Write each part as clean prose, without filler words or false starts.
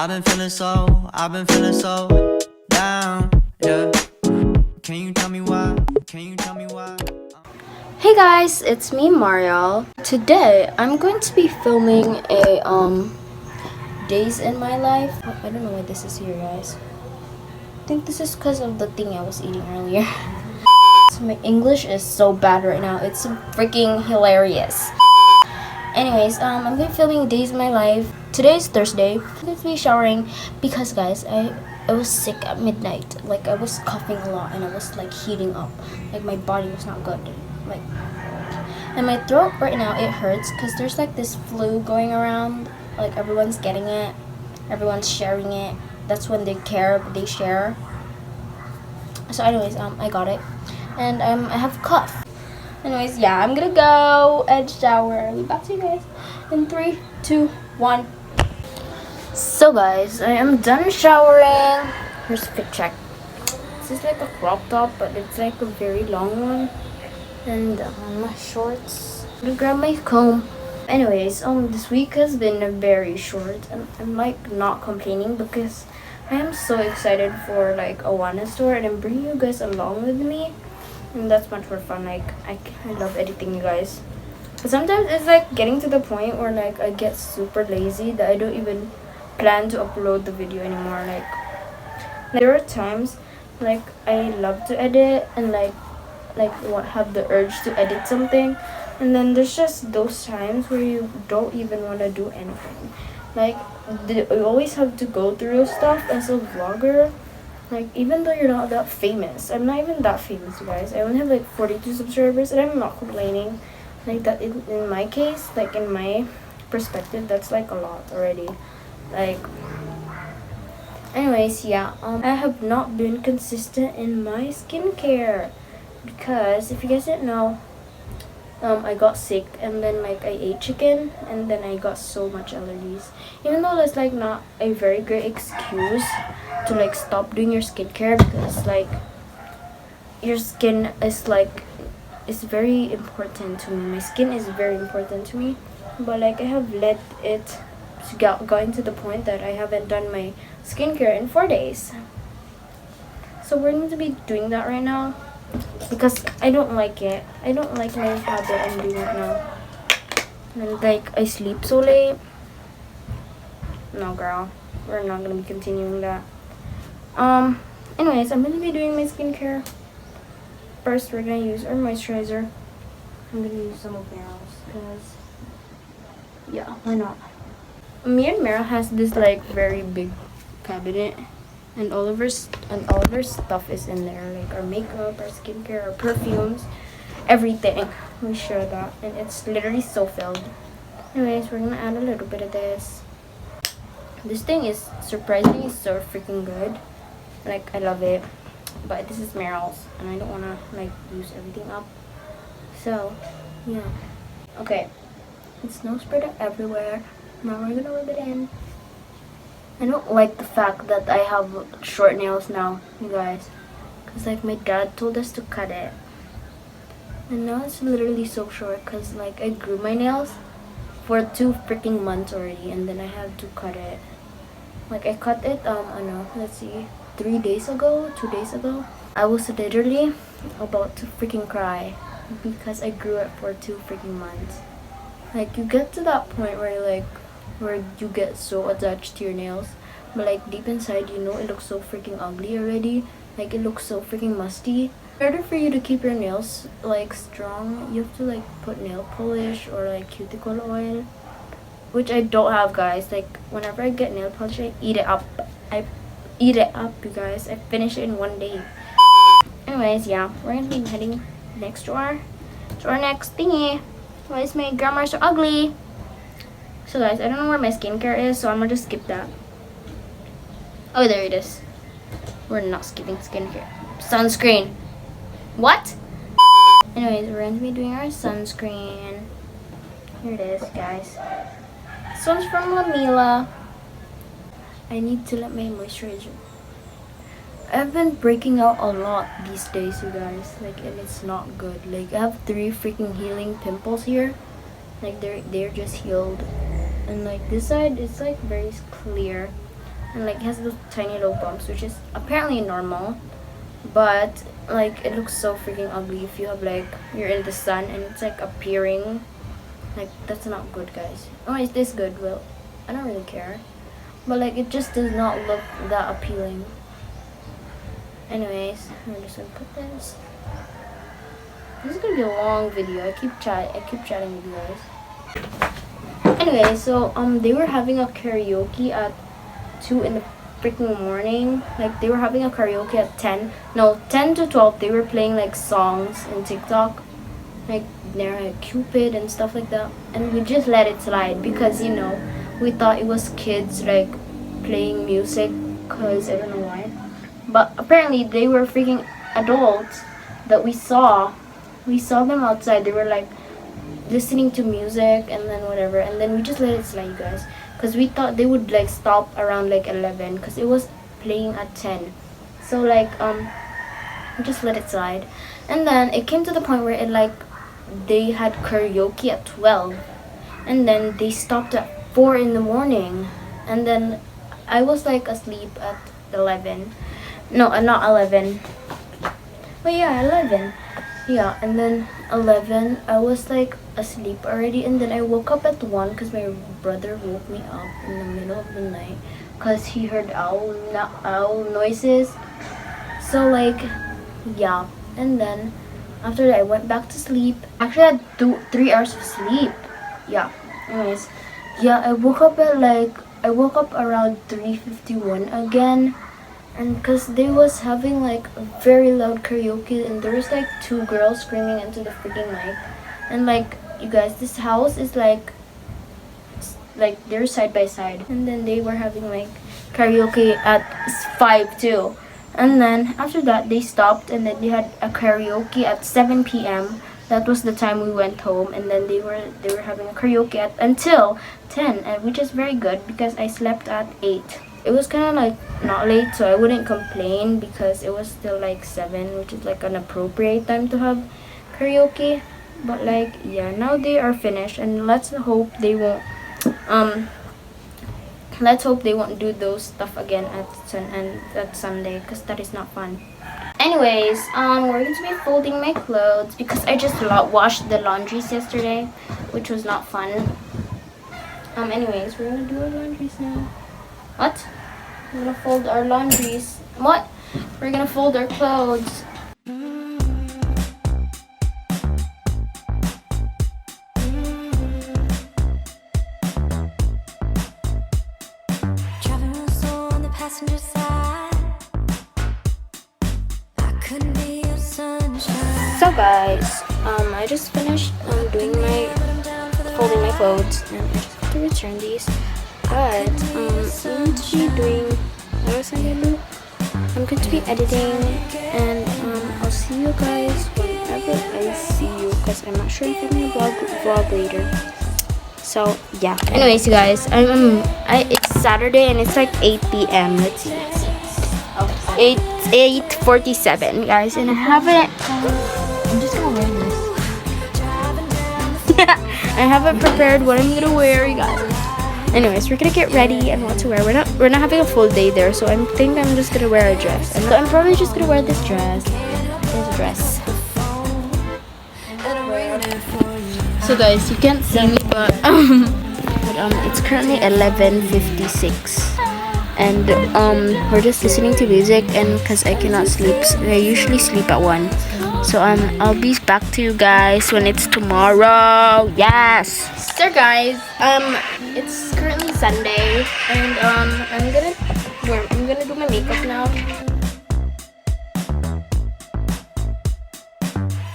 I've been feeling so down, yeah. Can you tell me why? Can you tell me why? Hey guys, it's me Mariel. Today I'm going to be filming a days in my life. I don't know why this is here, guys. I think this is because of the thing I was eating earlier. So my English is so bad right now. It's freaking hilarious. Anyways, I'm gonna be filming days in my life. Today's Thursday. I'm going to be showering because guys, I was sick at midnight. Like I was coughing a lot and I was like heating up. Like my body was not good. Like, and my throat right now, it hurts because there's like this flu going around. Like everyone's getting it, everyone's sharing it. That's when they share. So anyways, I got it, and I have a cough. Anyways, yeah, I'm gonna go and shower. I'll be back to you guys in 3, 2, 1. So guys, I am done showering. Here's a fit check. This is like a crop top, but it's like a very long one. And my shorts. I'm gonna grab my comb. Anyways, this week has been very short, and I'm like not complaining because I am so excited for like Awana store, and I'm bringing you guys along with me, and that's much more fun. Like I love editing, you guys. But sometimes it's like getting to the point where like I get super lazy that I don't even plan to upload the video anymore. Like there are times like I love to edit and like have the urge to edit something, and then there's just those times where you don't even want to do anything. Like you always have to go through stuff as a vlogger. Like even though you're not that famous, I'm not even that famous, you guys. I only have like 42 subscribers, and I'm not complaining. Like that in my case, like in my perspective, that's like a lot already. Like anyways, yeah, I have not been consistent in my skincare because if you guys didn't know, I got sick, and then like I ate chicken, and then I got so much allergies. Even though that's like not a very great excuse to like stop doing your skincare, because like your skin is like it's very important to me. My skin is very important to me, but like I have let it gotten to the point that I haven't done my skincare in 4 days. So we're going to be doing that right now because I don't like it. I don't like my habit I'm doing it now. And like I sleep so late. No girl, we're not gonna be continuing that. Anyways, I'm gonna be doing my skincare. First, we're gonna use our moisturizer. I'm gonna use some of Meryl's because yeah, why not? Me and Meryl has this like very big cabinet, and all of our stuff is in there, like our makeup, our skincare, our perfumes, everything. We share that, and it's literally so filled. Anyways, we're gonna add a little bit of this. This thing is surprisingly so freaking good. Like I love it, but this is Meryl's, and I don't wanna like use everything up. So yeah, okay. It's no spread out everywhere. Now we're gonna rub it in. I don't like the fact that I have short nails now, you guys. Because like my dad told us to cut it. And now it's literally so short because like I grew my nails for 2 freaking months already, and then I had to cut it. Like I cut it, I don't know, let's see, 3 days ago, 2 days ago. I was literally about to freaking cry because I grew it for 2 freaking months. Like you get to that point where you get so attached to your nails, but like deep inside you know it looks so freaking ugly already. Like it looks so freaking musty. In order for you to keep your nails like strong, you have to like put nail polish or like cuticle oil, which I don't have, guys. Like whenever I get nail polish, I eat it up, you guys. I finish it in 1 day. Anyways, yeah, we're gonna be heading next to our next thingy. Why is my grammar so ugly? So guys, I don't know where my skincare is, so I'm gonna just skip that. Oh, there it is. We're not skipping skincare. Sunscreen. What? Anyways, we're gonna be doing our sunscreen. Here it is, guys. This one's from Lamila. I need to let my moisturizer. I've been breaking out a lot these days, you guys. Like, and it's not good. Like, I have 3 freaking healing pimples here. Like, they're just healed. And like this side, it's like very clear. and like it has those tiny little bumps, which is apparently normal, but like it looks so freaking ugly if you have like you're in the sun and it's like appearing. Like that's not good, guys. Oh, is this good? Well, I don't really care, but like it just does not look that appealing. Anyways, I'm just gonna put this. This is gonna be a long video. I keep chatting with you guys. Anyway, so they were having a karaoke at 2 in the freaking morning. Like they were having a karaoke at 10 to 12. They were playing like songs in TikTok, like they're like Cupid and stuff like that, and we just let it slide because you know we thought it was kids like playing music, cause I don't know why, but apparently they were freaking adults that we saw them outside. They were like listening to music and then whatever, and then we just let it slide, you guys, because we thought they would like stop around like 11 because it was playing at 10. So like we just let it slide, and then it came to the point where it like they had karaoke at 12, and then they stopped at 4 in the morning, and then I was like asleep at 11. No, not 11. But yeah, 11. Yeah, and then 11, I was like asleep already, and then I woke up at 1 because my brother woke me up in the middle of the night because he heard owl noises. So like, yeah, and then after that I went back to sleep. Actually, I had 3 hours of sleep. Yeah. Anyways, yeah, I woke up around 3:51 again, and because they was having like a very loud karaoke, and there was like 2 girls screaming into the freaking mic, and like you guys, this house is like they're side by side, and then they were having like karaoke at 5 too, and then after that they stopped, and then they had a karaoke at 7 p.m. That was the time we went home, and then they were having a karaoke until 10, and which is very good because I slept at 8. It was kind of like not late, so I wouldn't complain because it was still like 7, which is like an appropriate time to have karaoke. But like, yeah, now they are finished, and let's hope they won't do those stuff again at Sunday, because that is not fun. Anyways, we're going to be folding my clothes because I just washed the laundries yesterday, which was not fun. Anyways, we're gonna do our laundries now. What? We're gonna fold our laundries. What? We're gonna fold our clothes. Driving real slow on the passenger side. I couldn't be your sunshine. So guys, I just finished folding my clothes, and I just have to return these. But I'm going to be doing, what was I gonna do? I'm going to be editing, and I'll see you guys whenever I see you, because I'm not sure if I'm gonna vlog later. So yeah. Anyways, you guys, it's Saturday and it's like 8 p.m. Let's see. 8:47, guys, and I haven't. I'm just gonna wear this. I haven't prepared what I'm gonna wear, you guys. Anyways, we're gonna get ready and what to wear. We're not having a full day there, so I'm just gonna wear a dress. And so I'm probably just gonna wear this dress. Here's a dress. So guys, you can't see me, but it's currently 11:56, and we're just listening to music, and because I cannot sleep, I usually sleep at 1. So I'll be back to you guys when it's tomorrow. Yes. So guys, it's currently Sunday, and I'm gonna do my makeup now.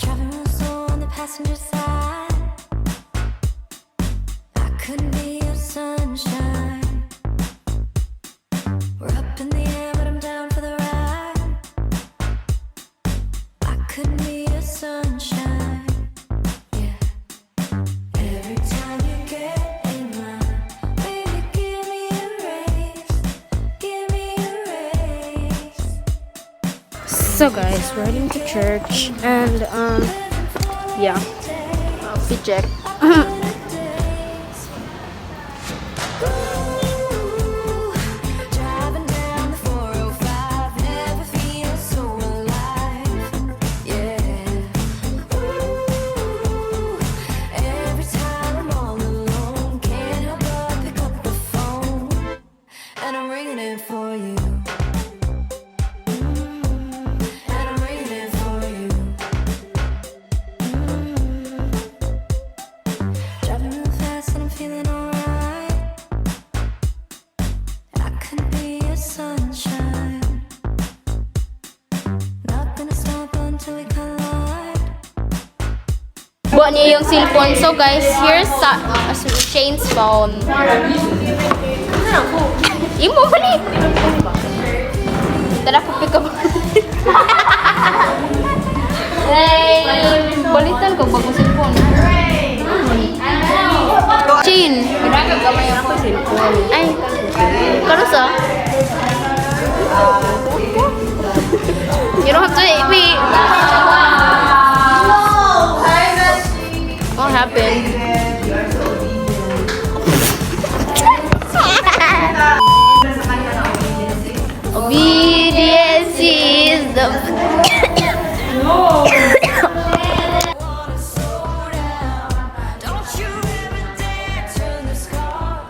Driving real slow on the passenger side. I couldn't be your sunshine. We're up in the air, but I'm down for the ride. I couldn't be your sunshine. Yeah. Every time you get in line, baby, give me a raise. Give me a raise. So guys, we're heading to church, and yeah, outfit check. Driving Nakuha niya yung cellphone. So guys, here's Shane's phone. Imo ba ni? Tara po pick up. Hey! Balitan ko bagong cellphone. Shane! Ginagag gamay ako cellphone. Ay! Karos ah? You don't have to wait. What happened? Obedience is the... Don't you ever dare turn this car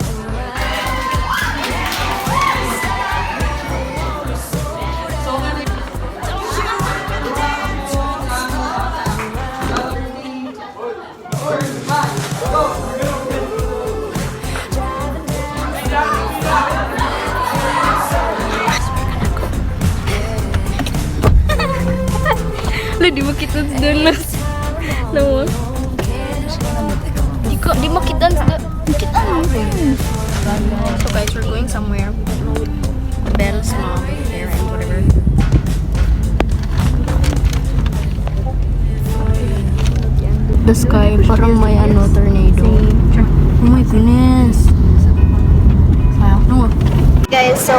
Lah, di mo kita doon. No. Di mo kita doon. So guys, we're going somewhere. Belle's mom, parent, whatever. The sky, parang may tornado. Oh my goodness. No. Guys, so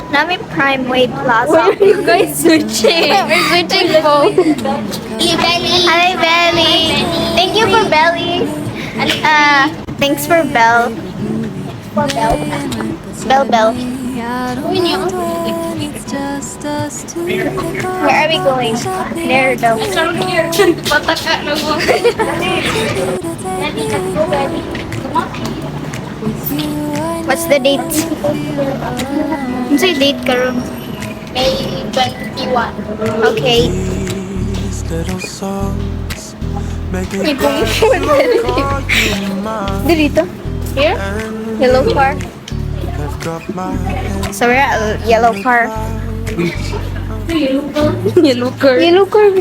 Nami Prime Way Plaza. Where are you guys switching? We're switching phones. Hi, Belly. Thank you for Belly. Thanks for Bell. For Bell. Bell. Where are we going? There, Bell. What's the date? What's the date, Karum? May 21. Okay. Little songs making Dito? Here? Yellow car. I've got my hands So we're at yellow car. Yellow car. Yellow car.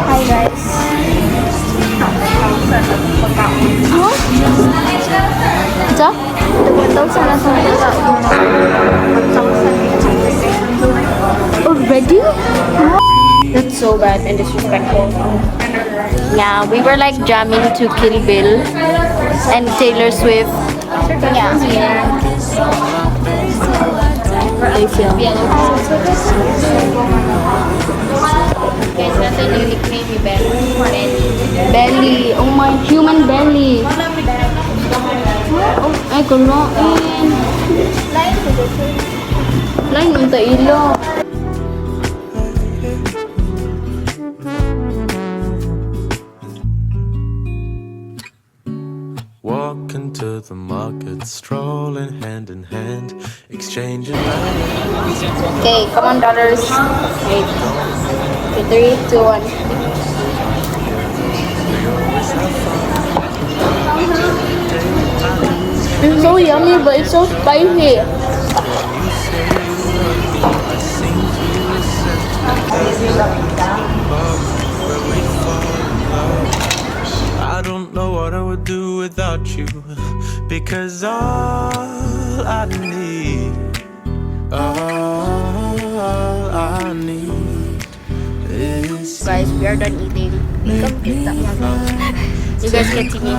Hi guys. Ito? Nagpuntaw sana sa Already? That's so bad and disrespectful. Yeah, we were like jamming to Kill Bill and Taylor Swift. Yeah. They feel. Guys, nasa yung nickname ni Belly. Belly. Oh my, human belly. Oh, ay, kuloin. Lain unta ilo. walking to the market, strolling hand in hand, exchanging letters. Okay, come on, daughters. Wait. Okay, 3, 2, 1. It's so yummy, but it's so spicy. I don't know what I would do without you, because all I need is Guys, we are done eating. You guys continue.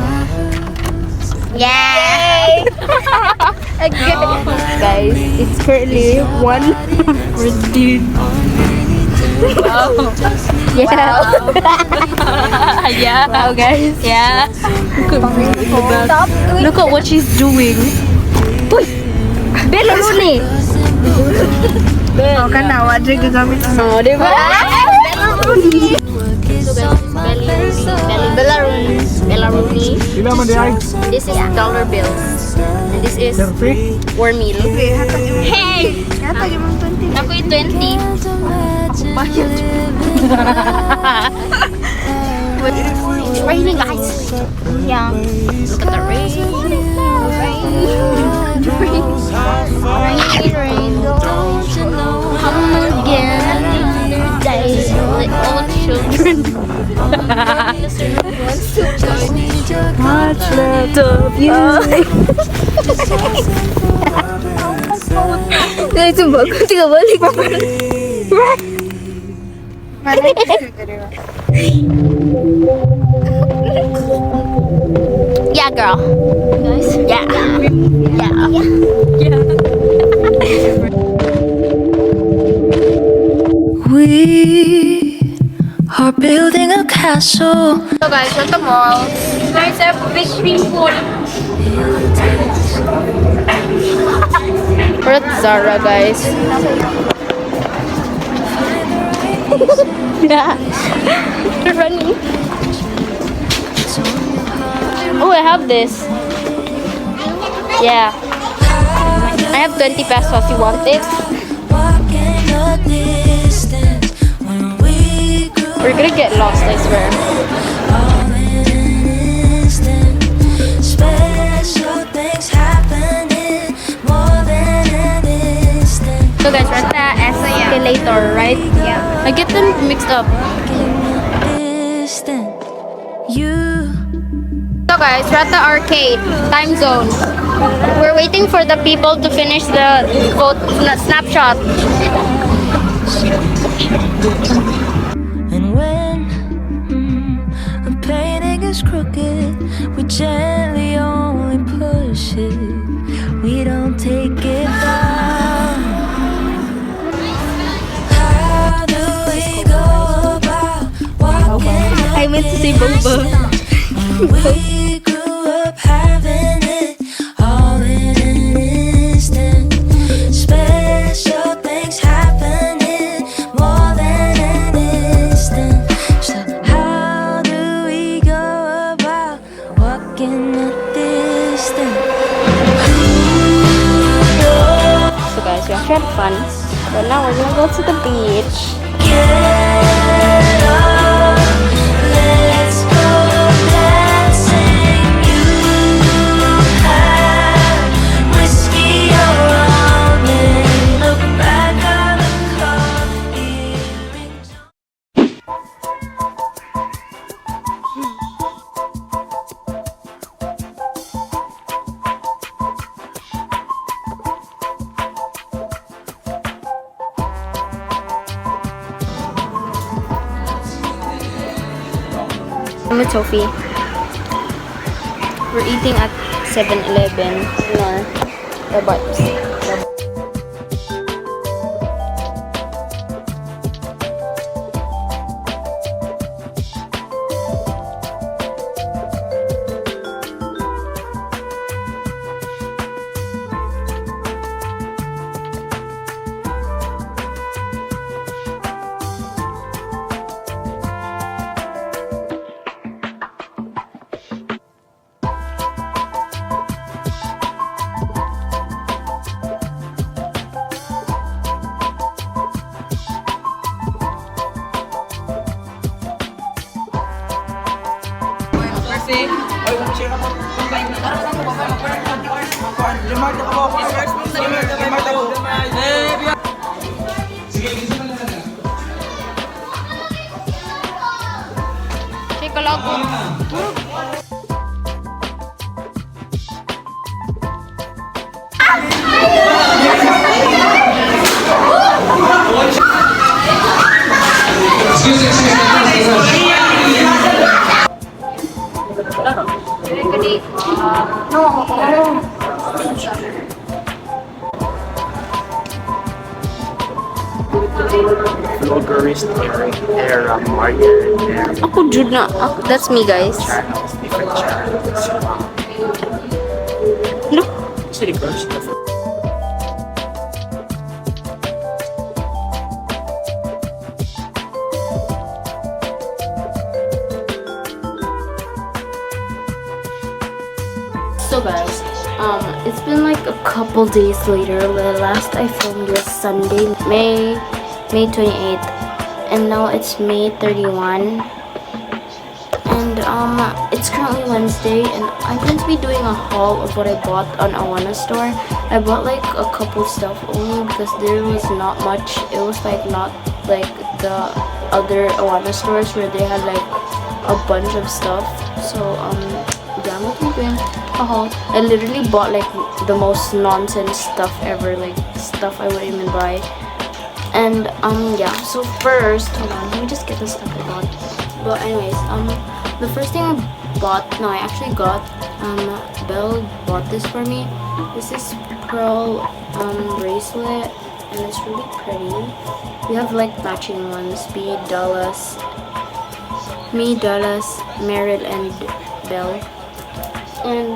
Yay! Guys, it's currently 1:14. Oh. Yeah. Yeah. Wow, guys. Yeah. Look at what she's doing. Uy! Bella Rooney! Oh, kanawa, dyan gagamit. Oh, di ba? Bella Rooney. So guys, Bella Rooney. This is dollar bills. And this is wormeal. Hey! Ako yung 20. It's raining, guys. Yeah. Look at the rain. Rain. Come again another day. Like all children. much left of you. Guys, sumbag. Tiga balik. Yeah, girl. Guys? Yeah. We are building a castle. So guys, we're at the mall. There's a big swimming pool. We're at Zara, guys. Yeah. We're running. Oh, I have this. Yeah. I have 20 pesos. You want it? Walking the distance when we grew We're gonna get lost, I swear. all in an instant. Special things happening more than an instant. So guys, we're at the escalator, right? Yeah. I get them mixed up. Distant. You So guys, we're at the arcade time zone. We're waiting for the people to finish the snapshot. and when a painting is crooked, we gently only push it. We don't take it down. How do we go about walking? I meant to say Boba. We grew up having it all in an instant. Special things happening more than an instant. So how do we go about walking a distance? So guys, we actually had fun. But now we're gonna go to the beach. Get up, let's go dancing. You had whiskey or rum and look back on the car earrings. I'm with Sophie. We're eating at 7-Eleven. Florist era Maria Ako, Jude na. That's me, guys. channels, different channels. Look. Actually, first So guys, it's been like a couple days later. The last I filmed was Sunday, May 28th, and now it's May 31. And it's currently Wednesday, and I'm going to be doing a haul of what I bought on Awana store. I bought like a couple stuff only because there was not much. It was like not like the other Awana stores where they had like a bunch of stuff. So yeah. what are you doing? I literally bought like the most nonsense stuff ever, like stuff I wouldn't even buy. And yeah, so first, hold on, let me just get the stuff I bought. But anyways, the first thing I bought, no, I actually got, Belle bought this for me. This is pearl bracelet, and it's really pretty. We have like matching ones, me, Dallas, Meryl, and Belle. And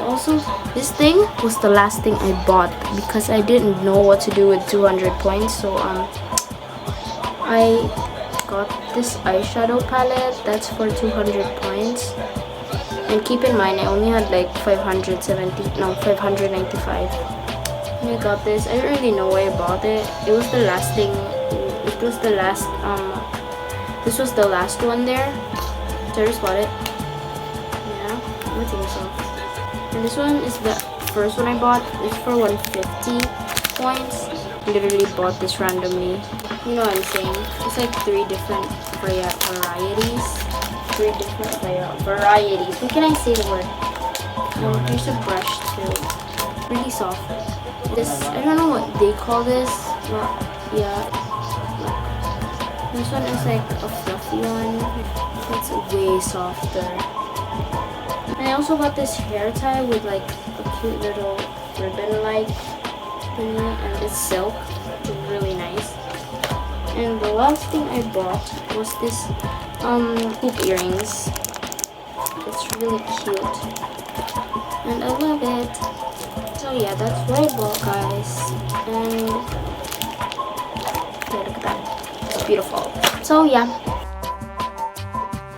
also this thing was the last thing I bought because I didn't know what to do with 200 points. So I got this eyeshadow palette that's for 200 points. And keep in mind, I only had like 595. And I got this. I don't really know why I bought it. It was the last thing. It was the last. This was the last one there. So I just bought it. Yeah, I think so. And this one is the first one I bought. It's for 150 points. I literally bought this randomly. You know what I'm saying? It's like 3 different varieties. 3 different varieties. What can I say the word? Oh, here's a brush too. Really soft. This, I don't know what they call this. But yeah. This one is like a fluffy one. It's way softer. And I also got this hair tie with like a cute little ribbon-like thingy, and it's silk, which is really nice. And the last thing I bought was this hoop earrings. It's really cute, and I love it. So yeah, that's what I bought, guys. And yeah, look at that. It's beautiful. So yeah.